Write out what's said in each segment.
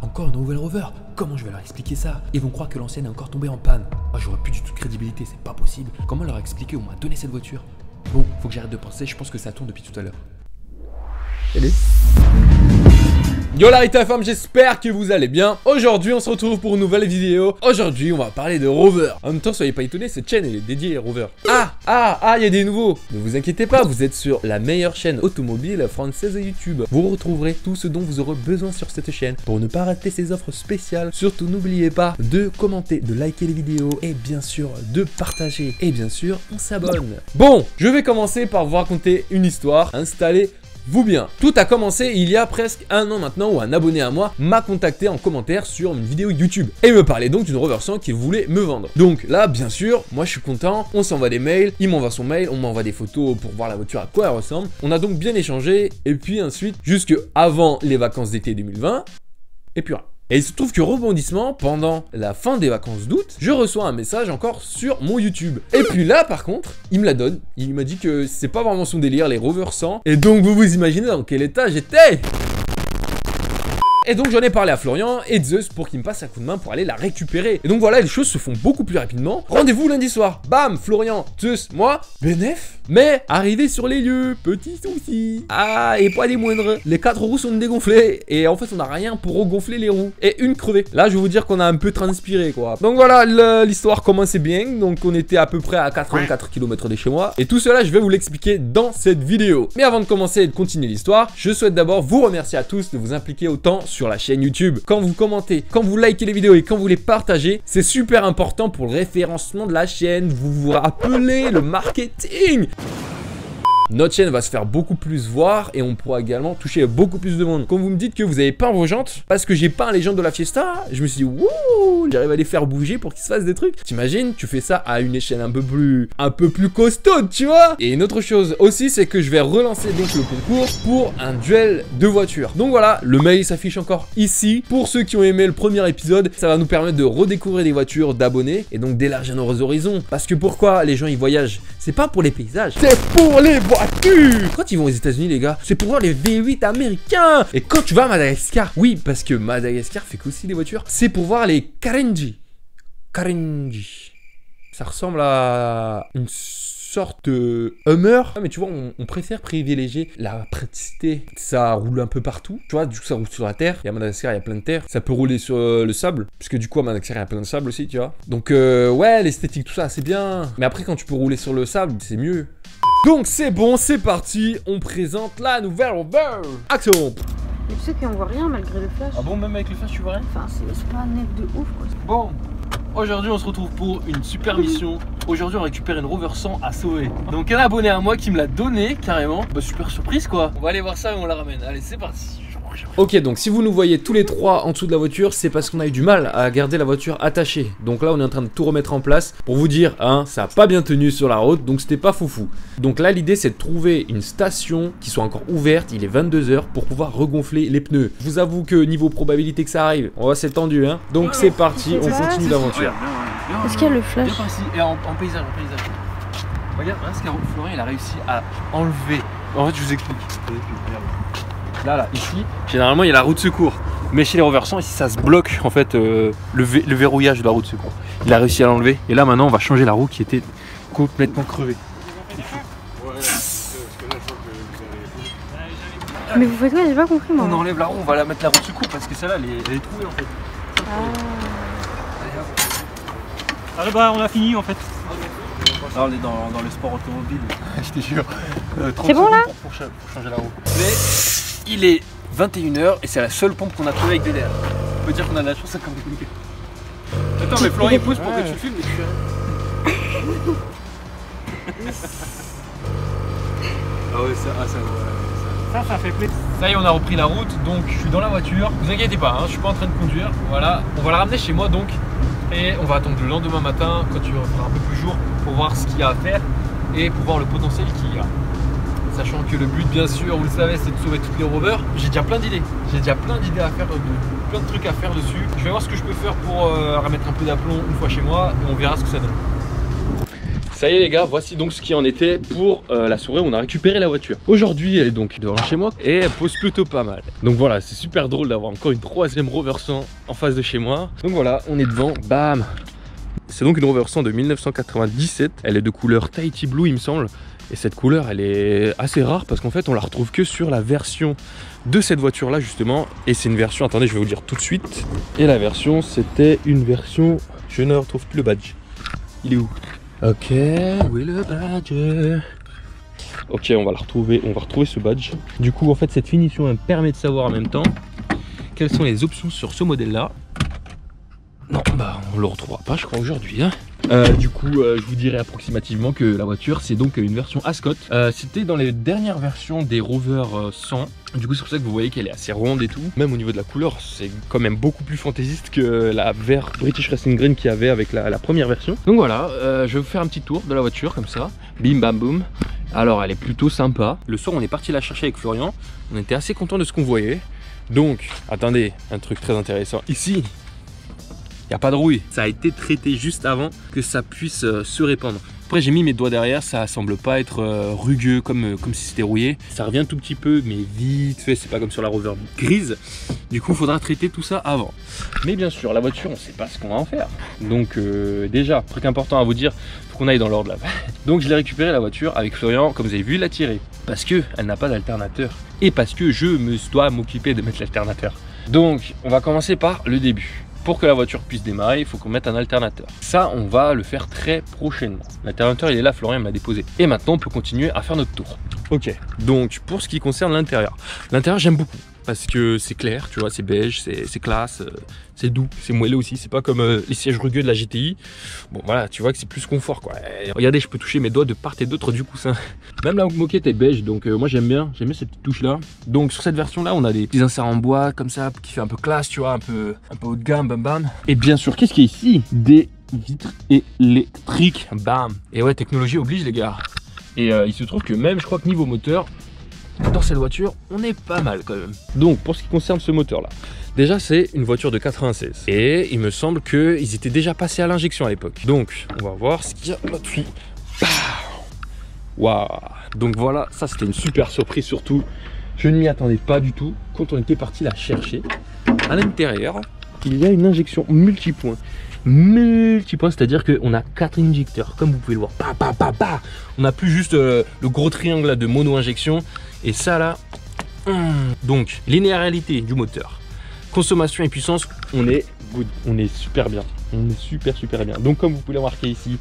encore un nouvel rover. Comment je vais leur expliquer ça? Ils vont croire que l'ancienne est encore tombée en panne. Ah, j'aurais plus du tout de crédibilité, c'est pas possible. Comment leur expliquer où on m'a donné cette voiture? Bon, faut que j'arrête de penser, je pense que ça tourne depuis tout à l'heure. Allez. Yo la femme, j'espère que vous allez bien. Aujourd'hui on se retrouve pour une nouvelle vidéo. Aujourd'hui on va parler de rover. En même temps soyez pas étonnés, cette chaîne elle est dédiée aux rover. Ah, il y a des nouveaux. Ne vous inquiétez pas, vous êtes sur la meilleure chaîne automobile française de YouTube. Vous retrouverez tout ce dont vous aurez besoin sur cette chaîne. Pour ne pas rater ces offres spéciales, surtout n'oubliez pas de commenter, de liker les vidéos et bien sûr de partager. Et bien sûr on s'abonne. Bon, je vais commencer par vous raconter une histoire. Installez-vous bien. Tout a commencé il y a presque un an maintenant où un abonné à moi m'a contacté en commentaire sur une vidéo YouTube et me parlait donc d'une Rover 100 qu'il voulait me vendre. Donc là bien sûr moi je suis content, on s'envoie des mails, il m'envoie son mail, on m'envoie des photos pour voir la voiture à quoi elle ressemble. On a donc bien échangé et puis ensuite jusque avant les vacances d'été 2020 et puis rien. Et il se trouve que rebondissement, pendant la fin des vacances d'août, je reçois un message encore sur mon YouTube. Et puis là, par contre, il me la donne. Il m'a dit que c'est pas vraiment son délire, les Rover 100. Et donc, vous vous imaginez dans quel état j'étais. Et donc j'en ai parlé à Florian et Zeus pour qu'il me passe un coup de main pour aller la récupérer. Et donc voilà, les choses se font beaucoup plus rapidement. Rendez-vous lundi soir. Bam, Florian, Zeus, moi, bénéf. Mais arrivé sur les lieux, petit souci. Ah, et pas des moindres. Les 4 roues sont dégonflées. Et en fait, on n'a rien pour regonfler les roues. Et une crevée. Là, je vais vous dire qu'on a un peu transpiré, quoi. Donc voilà, l'histoire commençait bien. Donc on était à peu près à 84 km de chez moi. Et tout cela, je vais vous l'expliquer dans cette vidéo. Mais avant de commencer et de continuer l'histoire, je souhaite d'abord vous remercier à tous de vous impliquer autant sur la chaîne YouTube. Quand vous commentez, quand vous likez les vidéos et quand vous les partagez, c'est super important pour le référencement de la chaîne. Vous vous rappelez le marketing. Notre chaîne va se faire beaucoup plus voir et on pourra également toucher beaucoup plus de monde. Quand vous me dites que vous avez peint vos jantes parce que j'ai peint les jantes de la Fiesta, je me suis dit wouh, j'arrive à les faire bouger pour qu'ils se fassent des trucs. T'imagines, tu fais ça à une échelle un peu plus costaude, tu vois. Et une autre chose aussi, c'est que je vais relancer donc le concours pour un duel de voitures. Donc voilà, le mail s'affiche encore ici. Pour ceux qui ont aimé le premier épisode, ça va nous permettre de redécouvrir des voitures, d'abonnés et donc d'élargir nos horizons. Parce que pourquoi les gens ils voyagent? C'est pas pour les paysages, c'est pour les voitures. Quand ils vont aux États-Unis, les gars, c'est pour voir les V8 américains. Et quand tu vas à Madagascar, oui, parce que Madagascar fait qu'aussi les voitures, c'est pour voir les Karenji. Ça ressemble à une sorte de Hummer. Mais tu vois, on préfère privilégier la praticité. Ça roule un peu partout. Tu vois, du coup, ça roule sur la terre. Et à Madagascar, il y a plein de terre. Ça peut rouler sur le sable. Puisque du coup, à Madagascar, il y a plein de sable aussi, tu vois. Donc, ouais, l'esthétique, tout ça, c'est bien. Mais après, quand tu peux rouler sur le sable, c'est mieux. Donc c'est bon, c'est parti, on présente la nouvelle Rover. Action. Mais tu sais qu'on voit rien malgré le flash. Ah bon, même avec le flash tu vois rien? Enfin c'est pas net de ouf quoi. Bon, aujourd'hui on se retrouve pour une super mission. Aujourd'hui on récupère une Rover 100 à sauver. Donc un abonné à moi qui me l'a donné carrément. Bah super surprise quoi. On va aller voir ça et on la ramène. Allez c'est parti. Ok, donc si vous nous voyez tous les trois en dessous de la voiture, c'est parce qu'on a eu du mal à garder la voiture attachée. Donc là on est en train de tout remettre en place pour vous dire, hein, ça a pas bien tenu sur la route, donc c'était pas foufou. Donc là l'idée c'est de trouver une station qui soit encore ouverte, il est 22 h pour pouvoir regonfler les pneus. Je vous avoue que niveau probabilité que ça arrive, on va c'est tendu hein. Donc c'est parti, on continue l'aventure. Est-ce qu'il y a le flash? Et en paysage, Regarde ce qu'Florian il a réussi à enlever. En fait je vous explique. Là, ici, généralement il y a la roue de secours. Mais chez les Rover 100, ici ça se bloque en fait le verrouillage de la roue de secours. Il a réussi à l'enlever. Et là maintenant on va changer la roue qui était complètement crevée. Mais vous faites quoi? J'ai pas compris moi. On enlève la roue, on va la mettre la roue de secours parce que celle-là elle est trouée en fait. Ah bah on a fini en fait. Là on est dans le sport automobile, je te jure. C'est bon là pour changer la roue. Mais il est 21 h et c'est la seule pompe qu'on a trouvée avec des DDR. On peut dire qu'on a de la chance à communiquer. Attends mais Florian pousse pour que tu filmes mais tu fais rien. Ah ouais Ça fait plaisir. Ça y est on a repris la route donc je suis dans la voiture. Vous inquiétez pas, hein, je suis pas en train de conduire. Voilà, on va la ramener chez moi donc. Et on va attendre le lendemain matin quand tu fera un peu plus jour pour voir ce qu'il y a à faire et pour voir le potentiel qu'il y a. Sachant que le but bien sûr, vous le savez, c'est de sauver toutes les Rovers. J'ai déjà plein d'idées. À faire, plein de trucs à faire dessus. Je vais voir ce que je peux faire pour remettre un peu d'aplomb une fois chez moi et on verra ce que ça donne. Ça y est les gars, voici donc ce qui en était pour la soirée où on a récupéré la voiture. Aujourd'hui elle est donc devant chez moi et elle pose plutôt pas mal. Donc voilà, c'est super drôle d'avoir encore une 3e Rover 100 en face de chez moi. Donc voilà, on est devant, bam. C'est donc une Rover 100 de 1997, elle est de couleur Tahiti Blue il me semble. Et cette couleur elle est assez rare parce qu'en fait on la retrouve que sur la version de cette voiture là justement. Et c'est une version, attendez je vais vous dire tout de suite. Et la version c'était une version, je ne retrouve plus le badge. Il est où? Ok, où est le badge? Ok, on va retrouver ce badge. Du coup en fait cette finition elle me permet de savoir en même temps quelles sont les options sur ce modèle là. Non, bah on le retrouvera pas je crois aujourd'hui hein. Du coup je vous dirai approximativement que la voiture c'est donc une version Ascot. C'était dans les dernières versions des Rover 100. Du coup c'est pour ça que vous voyez qu'elle est assez ronde et tout. Même au niveau de la couleur c'est quand même beaucoup plus fantaisiste que la vert British Racing Green qu'il y avait avec la première version. Donc voilà, je vais vous faire un petit tour de la voiture comme ça. Bim bam boum. Alors elle est plutôt sympa. Le soir on est parti la chercher avec Florian. On était assez content de ce qu'on voyait. Donc attendez, un truc très intéressant ici. Il n'y a pas de rouille, ça a été traité juste avant que ça puisse se répandre. Après j'ai mis mes doigts derrière, ça semble pas être rugueux comme si c'était rouillé. Ça revient un tout petit peu mais vite fait, c'est pas comme sur la Rover grise. Du coup il faudra traiter tout ça avant. Mais bien sûr la voiture on sait pas ce qu'on va en faire. Donc déjà, truc important à vous dire, faut qu'on aille dans l'ordre là. Donc je l'ai récupéré la voiture avec Florian, comme vous avez vu, il l'a tirée. Parce qu'elle n'a pas d'alternateur. Et parce que je me dois m'occuper de mettre l'alternateur. Donc on va commencer par le début. Pour que la voiture puisse démarrer, il faut qu'on mette un alternateur. Ça, on va le faire très prochainement. L'alternateur, il est là, Florian m'a déposé. Et maintenant, on peut continuer à faire notre tour. Ok, donc pour ce qui concerne l'intérieur. L'intérieur, j'aime beaucoup. Parce que c'est clair, tu vois, c'est beige, c'est classe, c'est doux, c'est moelleux aussi. C'est pas comme les sièges rugueux de la GTI. Bon, voilà, tu vois que c'est plus confort, quoi. Et regardez, je peux toucher mes doigts de part et d'autre du coussin. Même la moquette est beige, donc moi j'aime bien ces petites touches-là. Donc sur cette version-là, on a des petits inserts en bois, comme ça, qui fait un peu classe, tu vois, un peu haut de gamme, bam bam. Et bien sûr, qu'est-ce qu'il y a ici? Des vitres électriques, bam. Et ouais, technologie oblige, les gars. Et il se trouve que même, je crois que niveau moteur, dans cette voiture, on est pas mal quand même. Donc pour ce qui concerne ce moteur là, déjà c'est une voiture de 96 et il me semble qu'ils étaient déjà passés à l'injection à l'époque. Donc on va voir ce qu'il y a là-dessus. Waouh. Donc voilà, ça c'était une super surprise surtout. Je ne m'y attendais pas du tout quand on était parti la chercher. À l'intérieur, il y a une injection multipoint. C'est-à-dire qu'on a 4 injecteurs comme vous pouvez le voir. On n'a plus juste le gros triangle là de mono-injection. Et ça là, donc linéarité du moteur, consommation et puissance, on est good, on est super bien. On est super bien. Donc comme vous pouvez le remarquer ici,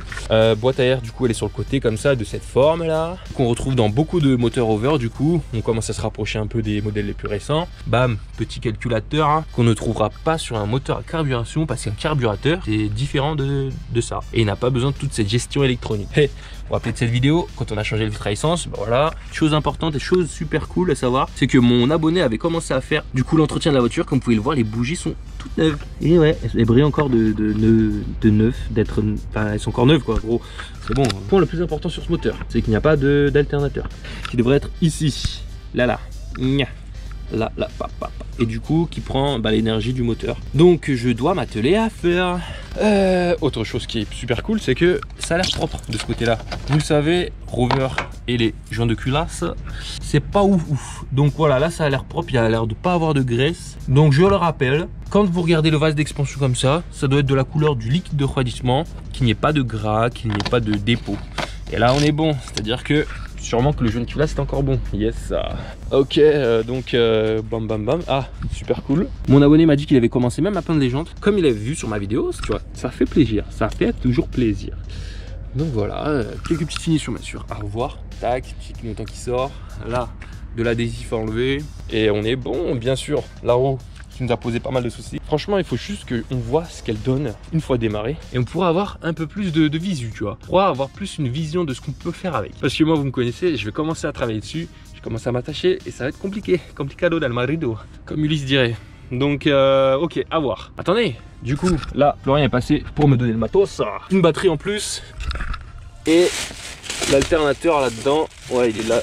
boîte à air du coup elle est sur le côté comme ça, de cette forme là, qu'on retrouve dans beaucoup de moteurs Rover. Du coup on commence à se rapprocher un peu des modèles les plus récents. Bam, petit calculateur hein, qu'on ne trouvera pas sur un moteur à carburation, parce qu'un carburateur c'est différent de ça. Et il n'a pas besoin de toute cette gestion électronique. Hey, on va appeler de cette vidéo quand on a changé le filtre à essence. Ben voilà, chose importante et chose super cool à savoir, c'est que mon abonné avait commencé à faire du coup l'entretien de la voiture. Comme vous pouvez le voir, les bougies sont toutes neuves. Et ouais, elles brillent encore de neuf, enfin elles sont encore neuves quoi, gros. C'est bon. Le point le plus important sur ce moteur, c'est qu'il n'y a pas d'alternateur, qui devrait être ici, là, et du coup qui prend l'énergie du moteur. Donc je dois m'atteler à faire. Autre chose qui est super cool, c'est que ça a l'air propre de ce côté là. Vous le savez, Rover et les joints de culasse, c'est pas ouf. Donc voilà, là ça a l'air propre, il a l'air de pas avoir de graisse. Donc je le rappelle, quand vous regardez le vase d'expansion comme ça doit être de la couleur du liquide de refroidissement, qu'il n'y ait pas de gras, qu'il n'y ait pas de dépôt. Et là on est bon, c'est à dire que sûrement que le jaune culasse c'est encore bon. Yes. Ok, donc bam bam bam. Ah, super cool. Mon abonné m'a dit qu'il avait commencé même à peindre les jantes, comme il avait vu sur ma vidéo. Tu vois, ça fait plaisir, ça fait toujours plaisir. Donc voilà, quelques petites finitions bien sûr à revoir. Tac, petit clignotant qui sort. Là, de l'adhésif à enlever. Et on est bon, bien sûr. La roue qui nous a posé pas mal de soucis. Franchement, il faut juste qu'on voit ce qu'elle donne une fois démarrée. Et on pourra avoir un peu plus de visu, tu vois. On pourra avoir plus une vision de ce qu'on peut faire avec. Parce que moi, vous me connaissez, je vais commencer à travailler dessus. Je commence à m'attacher et ça va être compliqué. Complicado dal marido, comme Ulysse dirait. Donc, ok, à voir. Attendez, du coup, là, Florian est passé pour me donner le matos. Une batterie en plus. Et l'alternateur là-dedans. Ouais, il est là.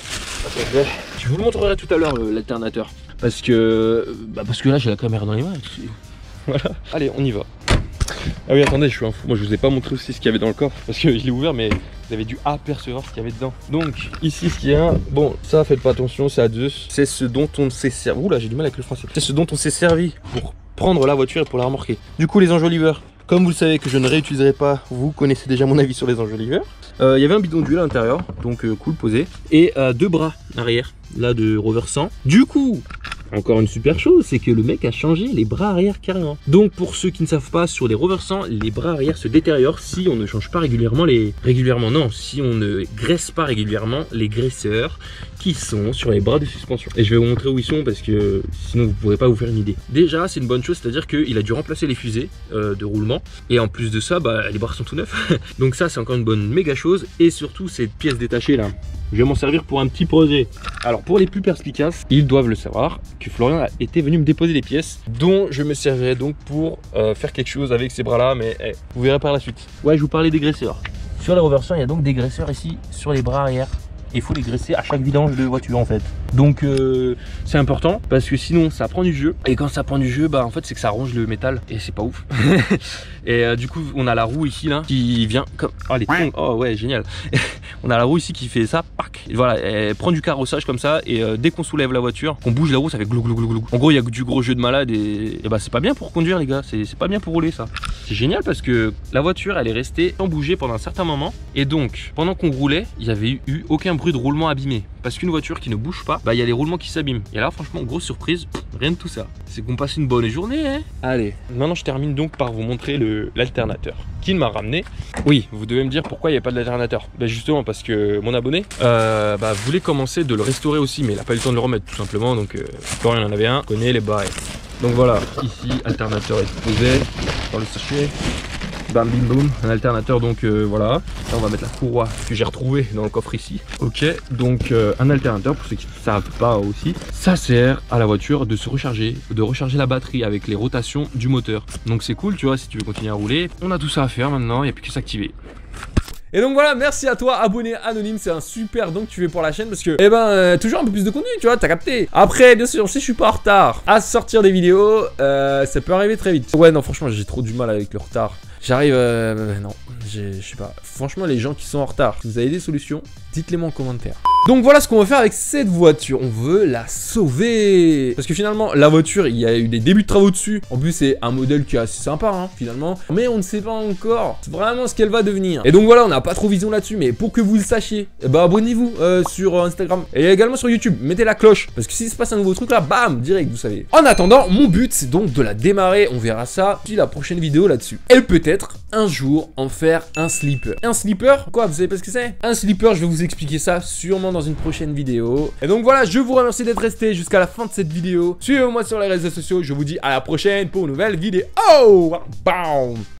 Attendez. Je vous le montrerai tout à l'heure, l'alternateur. Parce que là, j'ai la caméra dans les mains. Voilà. Allez, on y va. Ah oui, attendez, je suis un fou. Moi, je vous ai pas montré aussi ce qu'il y avait dans le coffre parce que je l'ai ouvert, mais vous avez dû apercevoir ce qu'il y avait dedans. Donc, ici, ce qu'il y a, bon, ça, faites pas attention, c'est à deux. C'est ce dont on s'est servi. Ouh là, j'ai du mal avec le français. C'est ce dont on s'est servi pour prendre la voiture et pour la remorquer. Du coup, les enjoliveurs. Comme vous le savez que je ne réutiliserai pas, vous connaissez déjà mon avis sur les enjoliveurs. Il y avait un bidon d'huile à l'intérieur, donc cool, posé. Et deux bras arrière, là de Rover 100. Du coup, encore une super chose, c'est que le mec a changé les bras arrière carrément. Donc pour ceux qui ne savent pas, sur les Rover 100, les bras arrière se détériorent si on ne change pas régulièrement si on ne graisse pas régulièrement les graisseurs qui sont sur les bras de suspension. Et je vais vous montrer où ils sont parce que sinon vous ne pourrez pas vous faire une idée. Déjà, c'est une bonne chose, c'est-à-dire qu'il a dû remplacer les fusées de roulement. Et en plus de ça, bah, les bras sont tout neufs. Donc ça, c'est encore une bonne méga chose. Et surtout, cette pièce détachée là, je vais m'en servir pour un petit projet. Alors pour les plus perspicaces, ils doivent le savoir que Florian a été venu me déposer les pièces dont je me servirai donc pour faire quelque chose avec ces bras là, mais vous verrez par la suite. Ouais, je vous parlais des graisseurs. Sur les Rover 100, il y a donc des graisseurs ici sur les bras arrière. Il faut les graisser à chaque vidange de voiture en fait. Donc c'est important parce que sinon ça prend du jeu. Et quand ça prend du jeu, bah en fait c'est que ça ronge le métal et c'est pas ouf. Et du coup on a la roue ici là qui vient comme... Oh les tongs, oh ouais génial. On a la roue ici qui fait ça, pac. Et voilà, elle prend du carrossage comme ça et dès qu'on soulève la voiture, qu'on bouge la roue, ça fait glou glou glou glou. En gros il y a du gros jeu de malade et bah c'est pas bien pour conduire les gars, c'est pas bien pour rouler ça. C'est génial parce que la voiture elle est restée sans bouger pendant un certain moment et donc pendant qu'on roulait, il y avait eu aucun bruit de roulement abîmé. Parce qu'une voiture qui ne bouge pas, bah il y a les roulements qui s'abîment. Et là franchement grosse surprise, rien de tout ça. C'est qu'on passe une bonne journée hein. Allez, maintenant je termine donc par vous montrer l'alternateur qu'il m'a ramené. Oui, vous devez me dire pourquoi il n'y a pas de l'alternateur. Bah justement parce que mon abonné voulait commencer de le restaurer aussi, mais il n'a pas eu le temps de le remettre tout simplement. Donc Florian en avait un, connaît les barres. Donc voilà, ici alternateur est posé dans le sachet. Bam bim boum, un alternateur donc voilà. Là on va mettre la courroie que j'ai retrouvée dans le coffre ici. Ok, donc un alternateur pour ceux qui ne savent pas aussi, ça sert à la voiture de se recharger, de recharger la batterie avec les rotations du moteur. Donc c'est cool tu vois si tu veux continuer à rouler. On a tout ça à faire maintenant, il n'y a plus qu'à s'activer. Et donc voilà, merci à toi, abonné anonyme, c'est un super don que tu fais pour la chaîne parce que, toujours un peu plus de contenu, tu vois, t'as capté. Après, bien sûr, si je suis pas en retard à sortir des vidéos, ça peut arriver très vite. Ouais, non, franchement, j'ai trop du mal avec le retard. J'arrive, non, je sais pas. Franchement, les gens qui sont en retard, si vous avez des solutions, dites-les moi en commentaire. Donc voilà ce qu'on va faire avec cette voiture, on veut la sauver. Parce que finalement, la voiture, il y a eu des débuts de travaux dessus. En plus, c'est un modèle qui est assez sympa, hein, finalement. Mais on ne sait pas encore vraiment ce qu'elle va devenir. Et donc voilà, on n'a pas trop vision là-dessus, mais pour que vous le sachiez, bah abonnez-vous sur Instagram et également sur YouTube. Mettez la cloche, parce que s'il se passe un nouveau truc là, bam, direct, vous savez. En attendant, mon but, c'est donc de la démarrer. On verra ça puis la prochaine vidéo là-dessus. Et peut-être un jour en faire un slipper. Un slipper, quoi, vous savez pas ce que c'est? Un slipper, je vais vous expliquer ça sûrement dans une prochaine vidéo. Et donc voilà, je vous remercie d'être resté jusqu'à la fin de cette vidéo. Suivez-moi sur les réseaux sociaux. Je vous dis à la prochaine pour une nouvelle vidéo. Oh, bam.